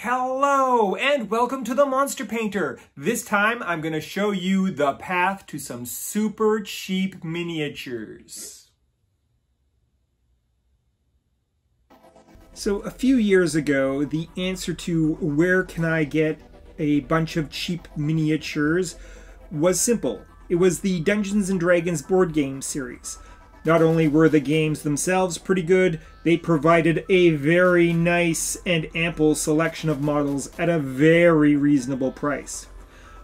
Hello and welcome to the Monster Painter. This time I'm going to show you the path to some super cheap miniatures. So a few years ago, the answer to where can I get a bunch of cheap miniatures was simple. It was the Dungeons & Dragons board game series. Not only were the games themselves pretty good, they provided a very nice and ample selection of models at a very reasonable price.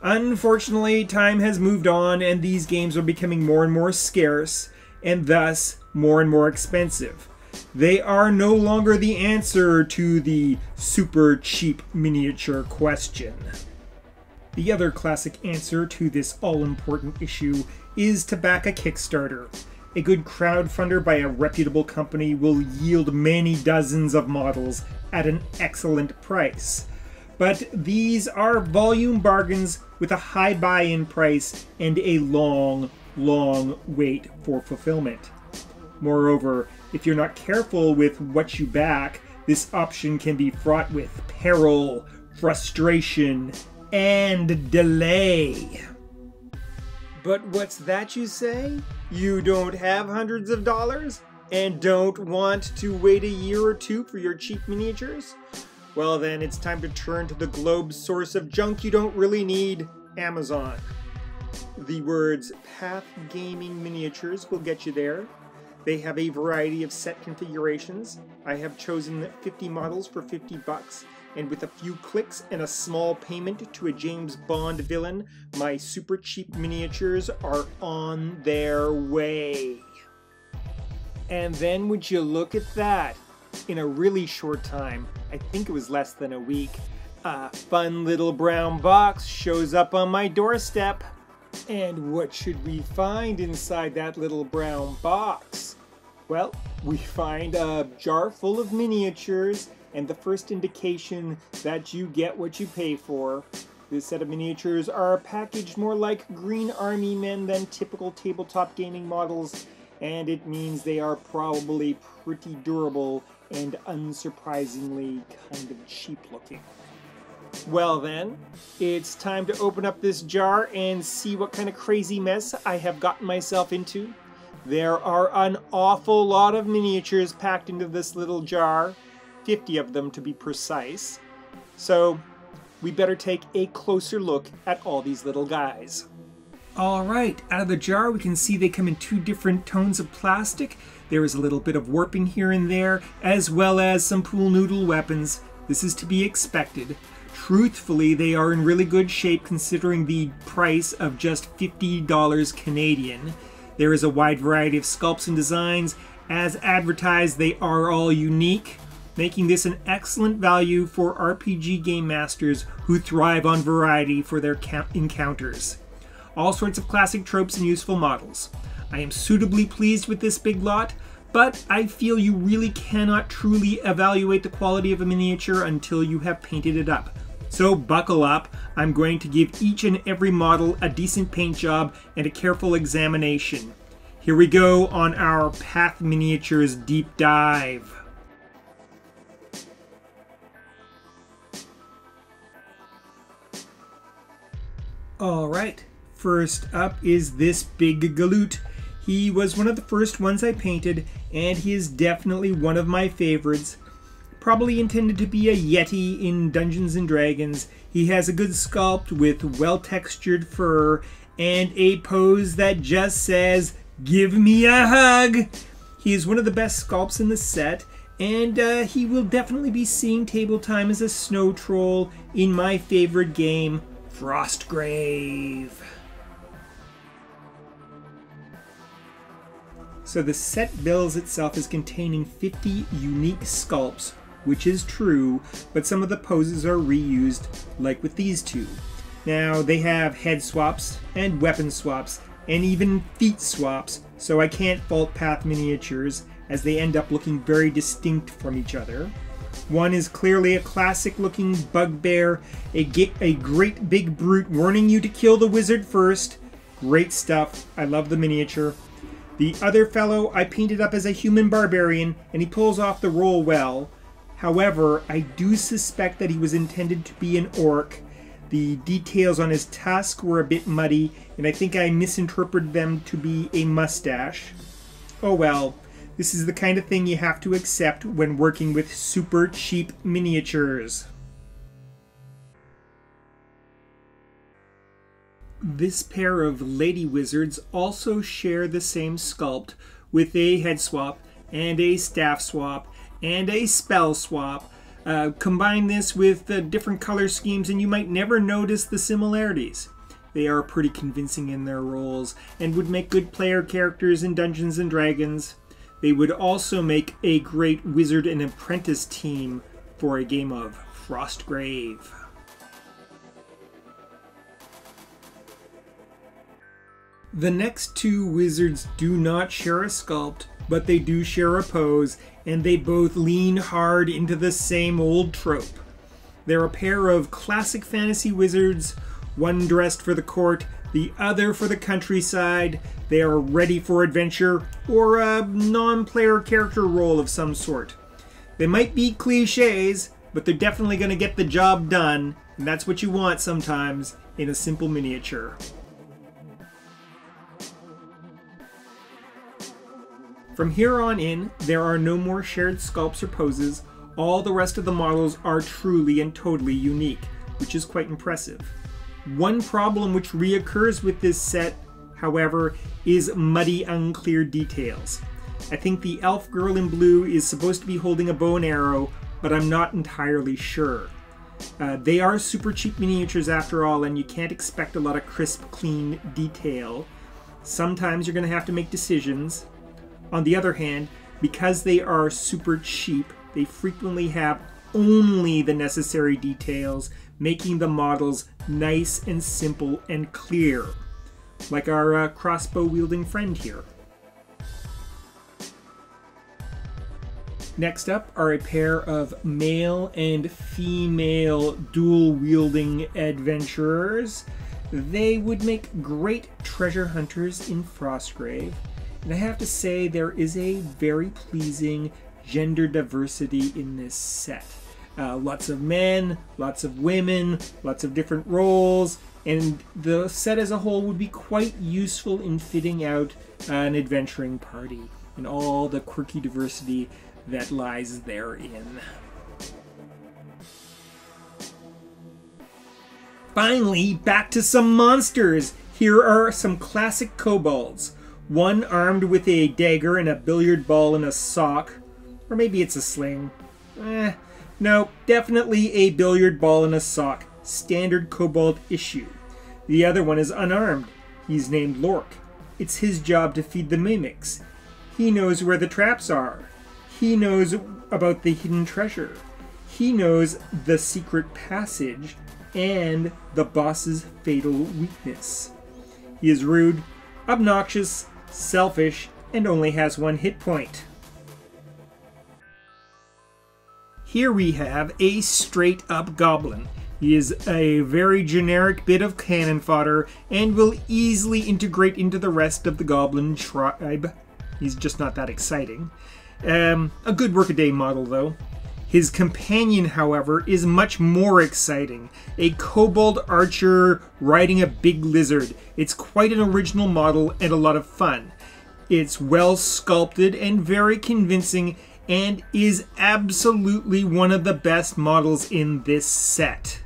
Unfortunately, time has moved on and these games are becoming more and more scarce, and thus more and more expensive. They are no longer the answer to the super cheap miniature question. The other classic answer to this all-important issue is to back a Kickstarter. A good crowdfunder by a reputable company will yield many dozens of models at an excellent price. But these are volume bargains with a high buy-in price and a long, long wait for fulfillment. Moreover, if you're not careful with what you back, this option can be fraught with peril, frustration, and delay. But what's that, you say? You don't have hundreds of dollars and don't want to wait a year or two for your cheap miniatures? Well then, it's time to turn to the globe's source of junk you don't really need, Amazon. The words Path Gaming Miniatures will get you there. They have a variety of set configurations. I have chosen 50 models for 50 bucks. And with a few clicks and a small payment to a James Bond villain, my super cheap miniatures are on their way. And then would you look at that? In a really short time, I think it was less than a week, a fun little brown box shows up on my doorstep. And what should we find inside that little brown box? Well, we find a jar full of miniatures and the first indication that you get what you pay for. This set of miniatures are packaged more like Green Army men than typical tabletop gaming models, and it means they are probably pretty durable and unsurprisingly kind of cheap looking. Well then, it's time to open up this jar and see what kind of crazy mess I have gotten myself into. There are an awful lot of miniatures packed into this little jar. 50 of them to be precise. So we better take a closer look at all these little guys. Alright, out of the jar we can see they come in two different tones of plastic. There is a little bit of warping here and there, as well as some pool noodle weapons. This is to be expected. Truthfully, they are in really good shape considering the price of just $50 Canadian. There is a wide variety of sculpts and designs. As advertised, they are all unique, making this an excellent value for RPG game masters who thrive on variety for their encounters. All sorts of classic tropes and useful models. I am suitably pleased with this big lot, but I feel you really cannot truly evaluate the quality of a miniature until you have painted it up. So buckle up, I'm going to give each and every model a decent paint job and a careful examination. Here we go on our Path Miniatures deep dive. Alright, first up is this big galoot. He was one of the first ones I painted, and he is definitely one of my favorites. Probably intended to be a Yeti in Dungeons & Dragons. He has a good sculpt with well-textured fur and a pose that just says, "Give me a hug!" He is one of the best sculpts in the set, and he will definitely be seeing table time as a snow troll in my favorite game, Frostgrave. So the set bills itself as containing 50 unique sculpts, which is true, but some of the poses are reused, like with these two. Now, they have head swaps and weapon swaps, and even feet swaps, so I can't fault Path Miniatures, as they end up looking very distinct from each other. One is clearly a classic-looking bugbear, a great big brute warning you to kill the wizard first. Great stuff. I love the miniature. The other fellow I painted up as a human barbarian, and he pulls off the role well. However, I do suspect that he was intended to be an orc. The details on his tusk were a bit muddy, and I think I misinterpreted them to be a mustache. Oh well, this is the kind of thing you have to accept when working with super cheap miniatures. This pair of lady wizards also share the same sculpt, with a head swap, and a staff swap, and a spell swap. Combine this with different color schemes and you might never notice the similarities. They are pretty convincing in their roles and would make good player characters in Dungeons & Dragons. They would also make a great wizard and apprentice team for a game of Frostgrave. The next two wizards do not share a sculpt, but they do share a pose, and they both lean hard into the same old trope. They're a pair of classic fantasy wizards, one dressed for the court, the other for the countryside. They are ready for adventure or a non-player character role of some sort. They might be cliches, but they're definitely going to get the job done, and that's what you want sometimes in a simple miniature. From here on in, there are no more shared sculpts or poses. All the rest of the models are truly and totally unique, which is quite impressive. One problem which reoccurs with this set, however, is muddy, unclear details. I think the elf girl in blue is supposed to be holding a bow and arrow, but I'm not entirely sure. They are super cheap miniatures after all, and you can't expect a lot of crisp, clean detail. Sometimes you're going to have to make decisions. On the other hand, because they are super cheap, they frequently have only the necessary details, making the models nice and simple and clear, like our crossbow-wielding friend here. Next up are a pair of male and female dual-wielding adventurers. They would make great treasure hunters in Frostgrave. And I have to say, there is a very pleasing gender diversity in this set. Lots of men, lots of women, lots of different roles, and the set as a whole would be quite useful in fitting out an adventuring party and all the quirky diversity that lies therein. Finally, back to some monsters. Here are some classic kobolds. One armed with a dagger and a billiard ball and a sock. Or maybe it's a sling. No, definitely a billiard ball and a sock. Standard kobold issue. The other one is unarmed. He's named Lork. It's his job to feed the mimics. He knows where the traps are. He knows about the hidden treasure. He knows the secret passage and the boss's fatal weakness. He is rude, obnoxious, selfish, and only has one hit point. Here we have a straight-up goblin. He is a very generic bit of cannon fodder and will easily integrate into the rest of the goblin tribe. He's just not that exciting. A good workaday model though. His companion, however, is much more exciting. A kobold archer riding a big lizard. It's quite an original model and a lot of fun. It's well sculpted and very convincing, and is absolutely one of the best models in this set.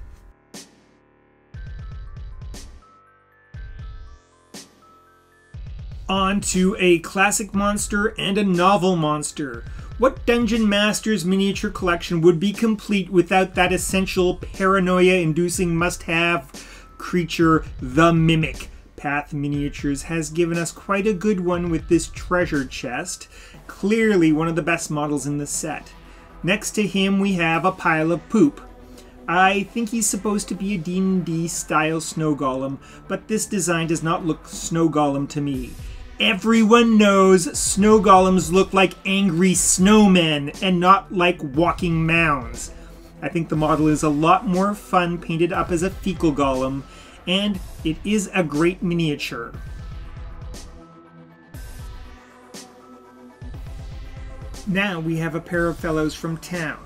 On to a classic monster and a novel monster. What Dungeon Master's miniature collection would be complete without that essential paranoia-inducing must-have creature, the Mimic? Path Miniatures has given us quite a good one with this treasure chest. Clearly one of the best models in the set. Next to him we have a pile of poop. I think he's supposed to be a D&D style snow golem, but this design does not look snow golem to me. Everyone knows snow golems look like angry snowmen and not like walking mounds. I think the model is a lot more fun painted up as a fecal golem, and it is a great miniature. Now we have a pair of fellows from town.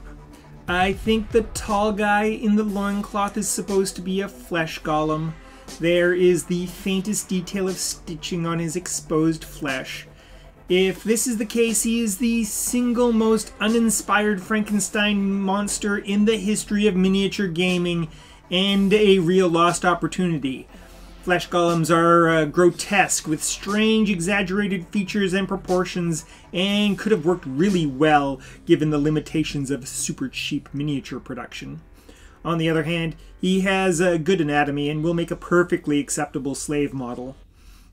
I think the tall guy in the loincloth is supposed to be a flesh golem. There is the faintest detail of stitching on his exposed flesh. If this is the case, he is the single most uninspired Frankenstein monster in the history of miniature gaming, and a real lost opportunity. Flesh golems are grotesque, with strange exaggerated features and proportions, and could have worked really well given the limitations of super cheap miniature production. On the other hand, he has a good anatomy and will make a perfectly acceptable slave model.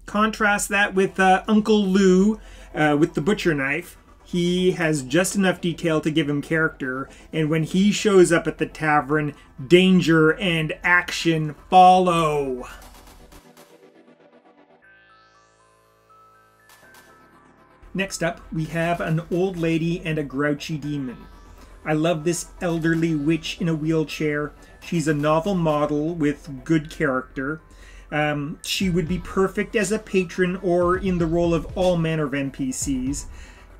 Contrast that with Uncle Lou with the butcher knife. He has just enough detail to give him character, and when he shows up at the tavern, danger and action follow. Next up, we have an old lady and a grouchy demon. I love this elderly witch in a wheelchair. She's a novel model with good character. She would be perfect as a patron or in the role of all manner of NPCs.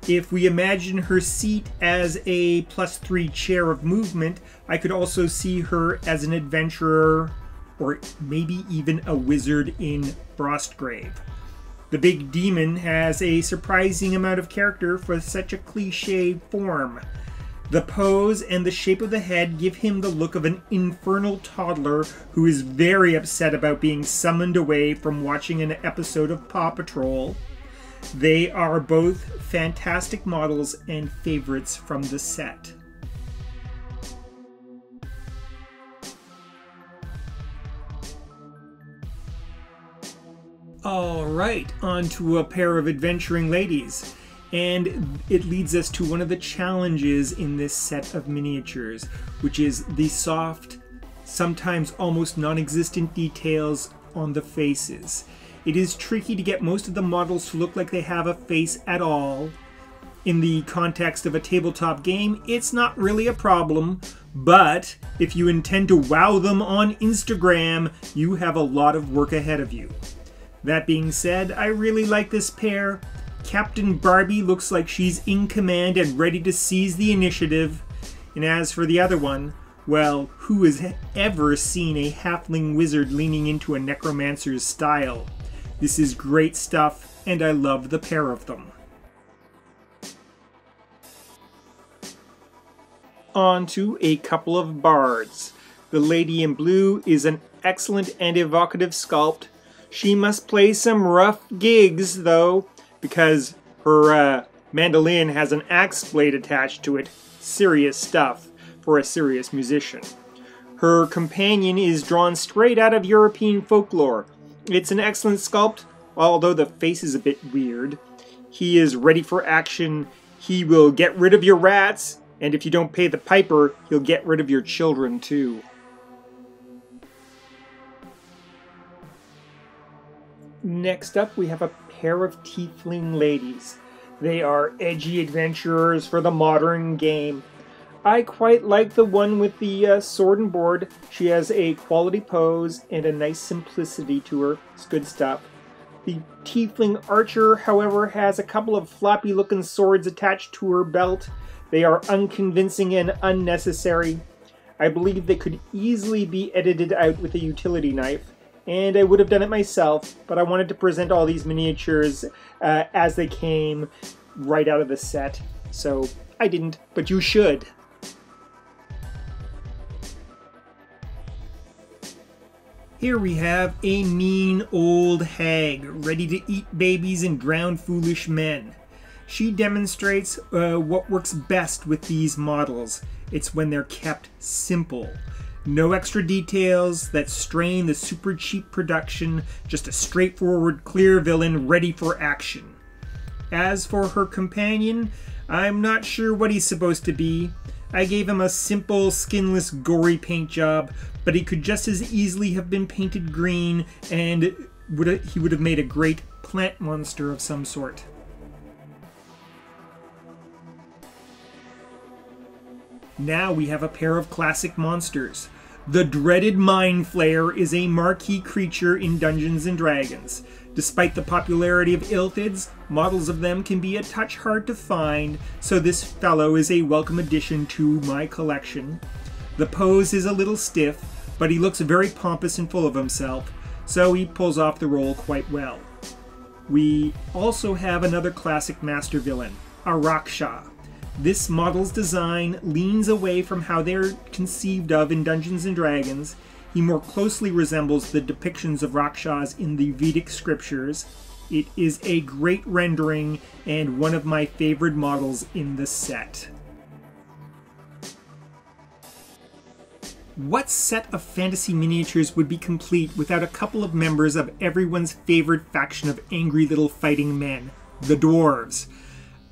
If we imagine her seat as a +3 chair of movement, I could also see her as an adventurer or maybe even a wizard in Frostgrave. The big demon has a surprising amount of character for such a cliché form. The pose and the shape of the head give him the look of an infernal toddler who is very upset about being summoned away from watching an episode of Paw Patrol. They are both fantastic models and favorites from the set. Alright, on to a pair of adventuring ladies. And it leads us to one of the challenges in this set of miniatures, which is the soft, sometimes almost non-existent details on the faces. It is tricky to get most of the models to look like they have a face at all. In the context of a tabletop game, it's not really a problem, but if you intend to wow them on Instagram, you have a lot of work ahead of you. That being said, I really like this pair. Captain Barbie looks like she's in command and ready to seize the initiative. And as for the other one, well, who has ever seen a halfling wizard leaning into a necromancer's style? This is great stuff, and I love the pair of them. On to a couple of bards. The lady in blue is an excellent and evocative sculpt. She must play some rough gigs, though, because her mandolin has an axe blade attached to it. Serious stuff for a serious musician. Her companion is drawn straight out of European folklore. It's an excellent sculpt, although the face is a bit weird. He is ready for action. He will get rid of your rats, and if you don't pay the piper, he'll get rid of your children too. Next up, we have a pair of tiefling ladies. They are edgy adventurers for the modern game. I quite like the one with the sword and board. She has a quality pose and a nice simplicity to her. It's good stuff. The tiefling archer, however, has a couple of floppy looking swords attached to her belt. They are unconvincing and unnecessary. I believe they could easily be edited out with a utility knife. And I would have done it myself, but I wanted to present all these miniatures as they came right out of the set. So I didn't, but you should. Here we have a mean old hag, ready to eat babies and drown foolish men. She demonstrates what works best with these models. It's when they're kept simple. No extra details that strain the super cheap production, just a straightforward, clear villain ready for action. As for her companion, I'm not sure what he's supposed to be. I gave him a simple, skinless, gory paint job, but he could just as easily have been painted green, and he would have made a great plant monster of some sort. Now we have a pair of classic monsters. The dreaded Mind Flayer is a marquee creature in Dungeons & Dragons. Despite the popularity of Illithids, models of them can be a touch hard to find, so this fellow is a welcome addition to my collection. The pose is a little stiff, but he looks very pompous and full of himself, so he pulls off the role quite well. We also have another classic master villain, a Raksha. This model's design leans away from how they're conceived of in Dungeons & Dragons. He more closely resembles the depictions of Rakshas in the Vedic scriptures. It is a great rendering and one of my favorite models in the set. What set of fantasy miniatures would be complete without a couple of members of everyone's favorite faction of angry little fighting men, the dwarves?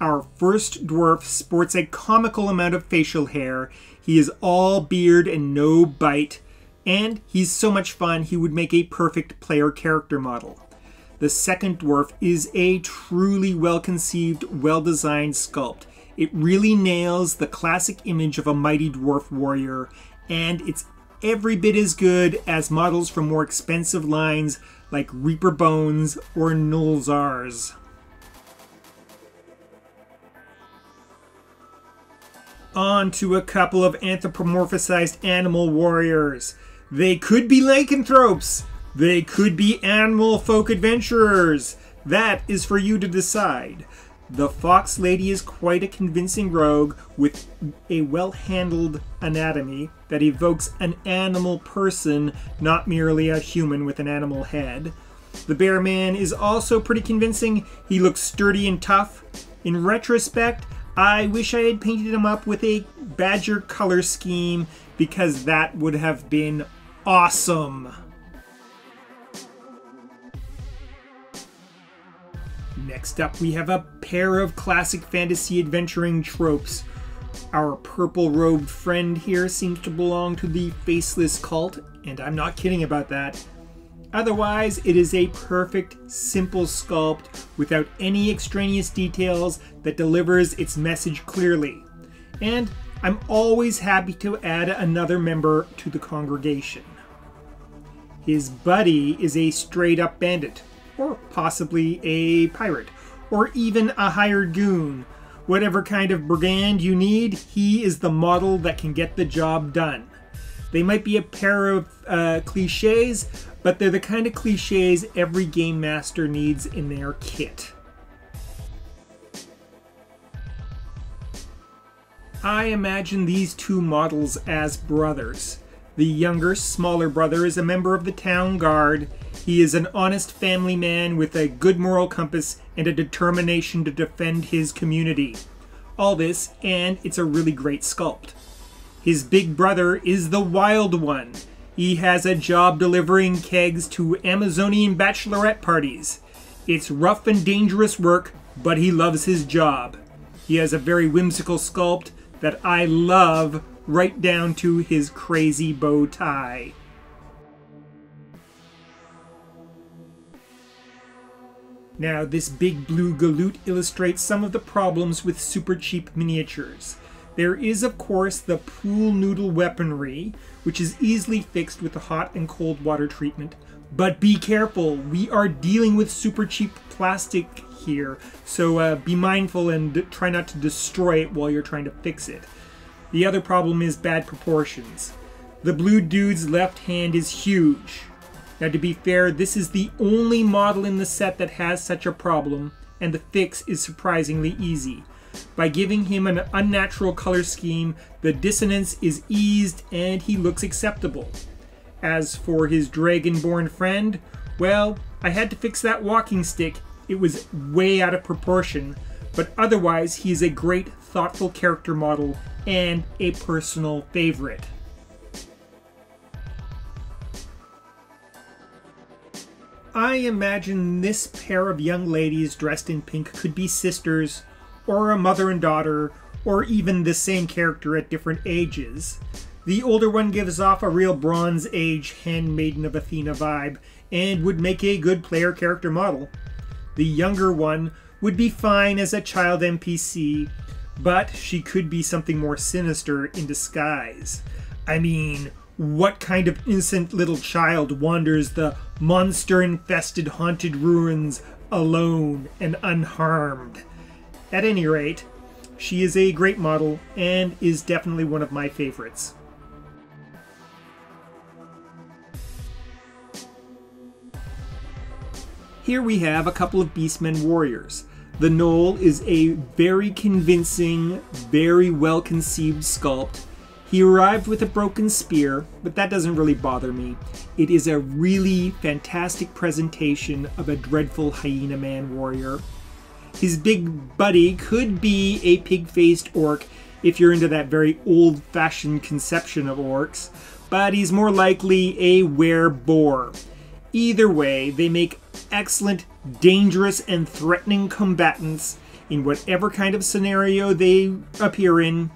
Our first dwarf sports a comical amount of facial hair. He is all beard and no bite, and he's so much fun he would make a perfect player character model. The second dwarf is a truly well-conceived, well-designed sculpt. It really nails the classic image of a mighty dwarf warrior, and it's every bit as good as models from more expensive lines like Reaper Bones or Nulzars. On to a couple of anthropomorphized animal warriors. They could be lycanthropes. They could be animal folk adventurers. That is for you to decide. The Fox Lady is quite a convincing rogue with a well-handled anatomy that evokes an animal person, not merely a human with an animal head. The Bear Man is also pretty convincing. He looks sturdy and tough. In retrospect, I wish I had painted him up with a badger color scheme because that would have been awesome. Next up, we have a pair of classic fantasy adventuring tropes. Our purple-robed friend here seems to belong to the Faceless cult, and I'm not kidding about that. Otherwise, it is a perfect, simple sculpt without any extraneous details that delivers its message clearly. And I'm always happy to add another member to the congregation. His buddy is a straight-up bandit, or possibly a pirate, or even a hired goon. Whatever kind of brigand you need, he is the model that can get the job done. They might be a pair of cliches, but they're the kind of cliches every game master needs in their kit. I imagine these two models as brothers. The younger, smaller brother is a member of the town guard. He is an honest family man with a good moral compass and a determination to defend his community. All this, and it's a really great sculpt. His big brother is the wild one. He has a job delivering kegs to Amazonian bachelorette parties. It's rough and dangerous work, but he loves his job. He has a very whimsical sculpt that I love, right down to his crazy bow tie. Now, this big blue galoot illustrates some of the problems with super cheap miniatures. There is, of course, the pool noodle weaponry, which is easily fixed with the hot and cold water treatment. But be careful, we are dealing with super cheap plastic here, so be mindful and try not to destroy it while you're trying to fix it. The other problem is bad proportions. The blue dude's left hand is huge. Now, to be fair, this is the only model in the set that has such a problem, and the fix is surprisingly easy. By giving him an unnatural color scheme, the dissonance is eased and he looks acceptable. As for his dragonborn friend, well, I had to fix that walking stick. It was way out of proportion, but otherwise he's a great, thoughtful character model and a personal favorite. I imagine this pair of young ladies dressed in pink could be sisters, or a mother and daughter, or even the same character at different ages. The older one gives off a real Bronze Age Handmaiden of Athena vibe, and would make a good player character model. The younger one would be fine as a child NPC, but she could be something more sinister in disguise. I mean, what kind of innocent little child wanders the monster-infested haunted ruins alone and unharmed? At any rate, she is a great model and is definitely one of my favorites. Here we have a couple of Beastmen warriors. The Gnoll is a very convincing, very well-conceived sculpt. He arrived with a broken spear, but that doesn't really bother me. It is a really fantastic presentation of a dreadful hyena man warrior. His big buddy could be a pig-faced orc if you're into that very old-fashioned conception of orcs, but he's more likely a were-boar. Either way, they make excellent, dangerous, and threatening combatants in whatever kind of scenario they appear in.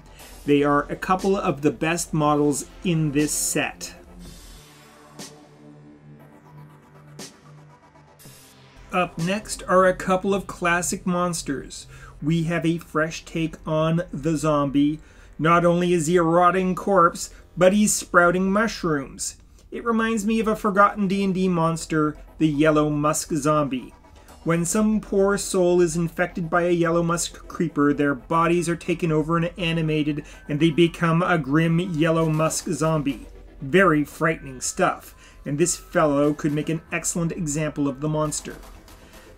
They are a couple of the best models in this set. Up next are a couple of classic monsters. We have a fresh take on the zombie. Not only is he a rotting corpse, but he's sprouting mushrooms. It reminds me of a forgotten D&D monster, the Yellow Musk Zombie. When some poor soul is infected by a yellow musk creeper, their bodies are taken over and animated, and they become a grim yellow musk zombie. Very frightening stuff, and this fellow could make an excellent example of the monster.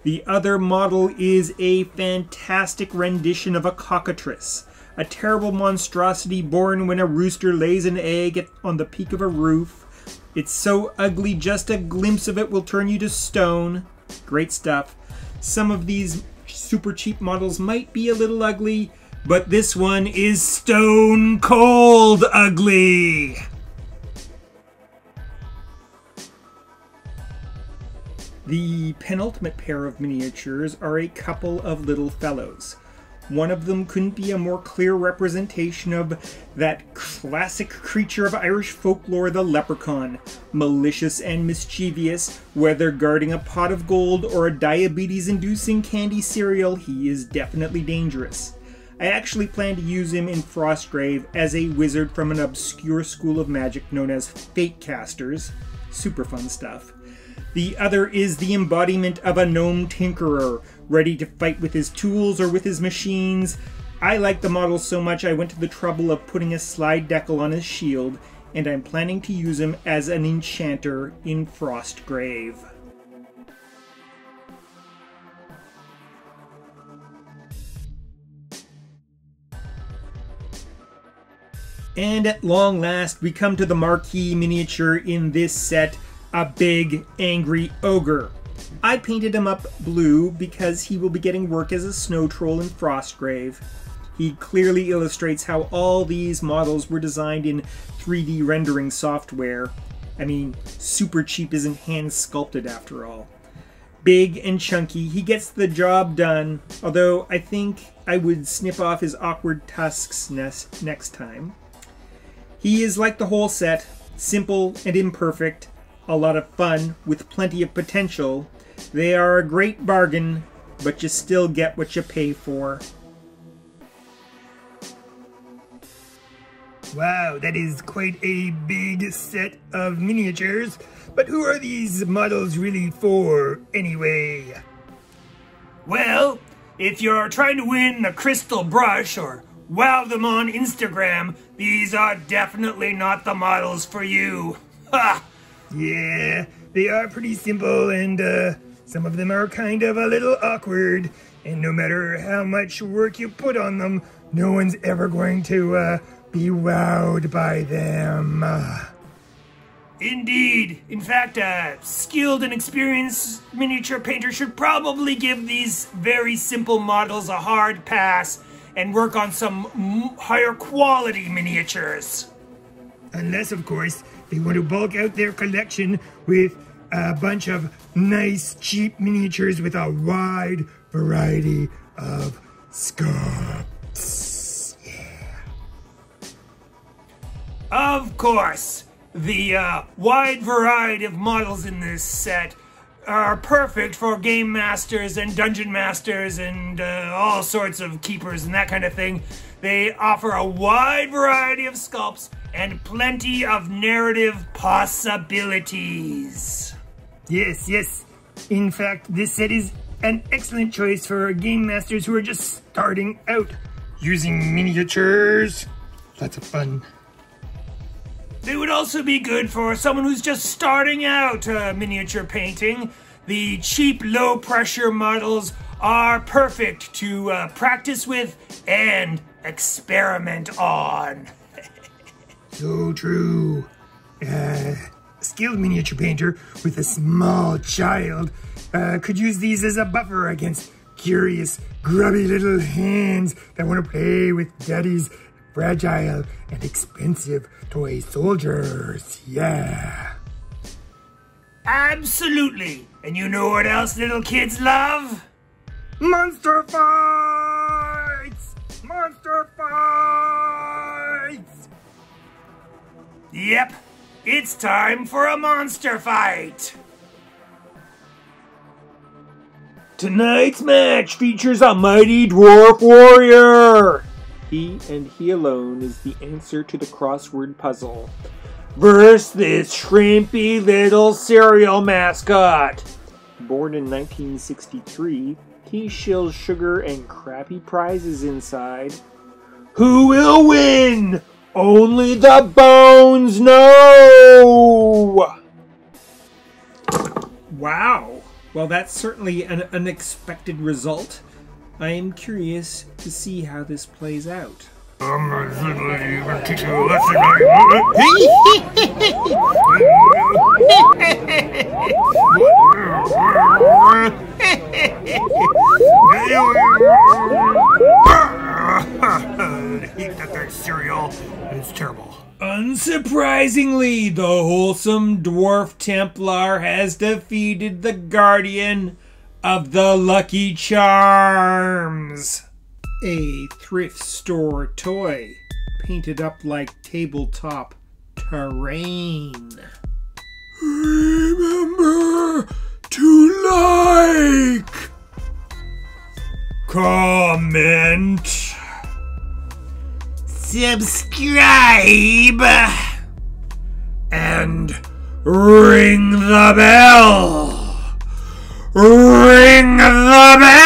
The other model is a fantastic rendition of a cockatrice, a terrible monstrosity born when a rooster lays an egg on the peak of a roof. It's so ugly, just a glimpse of it will turn you to stone. Great stuff. Some of these super cheap models might be a little ugly, but this one is stone cold ugly. The penultimate pair of miniatures are a couple of little fellows. One of them couldn't be a more clear representation of that classic creature of Irish folklore, the leprechaun. Malicious and mischievous, whether guarding a pot of gold or a diabetes-inducing candy cereal, he is definitely dangerous. I actually plan to use him in Frostgrave as a wizard from an obscure school of magic known as Fate Casters. Super fun stuff. The other is the embodiment of a gnome tinkerer, ready to fight with his tools or with his machines. I like the model so much I went to the trouble of putting a slide decal on his shield, and I'm planning to use him as an enchanter in Frostgrave. And at long last, we come to the marquee miniature in this set, a big, angry ogre. I painted him up blue because he will be getting work as a snow troll in Frostgrave. He clearly illustrates how all these models were designed in 3D rendering software. I mean, super cheap isn't hand sculpted after all. Big and chunky, he gets the job done, although I think I would snip off his awkward tusks next time. He is like the whole set, simple and imperfect, a lot of fun with plenty of potential. They are a great bargain, but you still get what you pay for. Wow, that is quite a big set of miniatures, but who are these models really for, anyway? Well, if you're trying to win the crystal brush or wow them on Instagram, these are definitely not the models for you. Ha! Yeah, they are pretty simple, and some of them are kind of a little awkward, and no matter how much work you put on them, no one's ever going to be wowed by them. Indeed. In fact, a skilled and experienced miniature painter should probably give these very simple models a hard pass and work on some higher quality miniatures. Unless, of course, they want to bulk out their collection with a bunch of nice, cheap miniatures with a wide variety of sculpts. Yeah. Of course, the wide variety of models in this set are perfect for game masters and dungeon masters and all sorts of keepers and that kind of thing. They offer a wide variety of sculpts and plenty of narrative possibilities. Yes, yes. In fact, this set is an excellent choice for game masters who are just starting out using miniatures. Lots of fun. They would also be good for someone who's just starting out miniature painting. The cheap, low-pressure models are perfect to practice with and experiment on. So true. A skilled miniature painter with a small child could use these as a buffer against curious, grubby little hands that want to play with daddy's fragile and expensive toy soldiers. Yeah. Absolutely. And you know what else little kids love? Monster fights! Monster fights! Yep, it's time for a monster fight. Tonight's match features a mighty dwarf warrior. He and he alone is the answer to the crossword puzzle. Versus this shrimpy little cereal mascot. Born in 1963, he shills sugar and crappy prizes inside. Who will win? Only the bones know! Wow. Well, that's certainly an unexpected result. I am curious to see how this plays out. That cereal is terrible. Unsurprisingly, the wholesome dwarf Templar has defeated the guardian of the Lucky Charms. A thrift store toy painted up like tabletop terrain. Remember to like, comment, subscribe, and ring the bell. Ring the bell!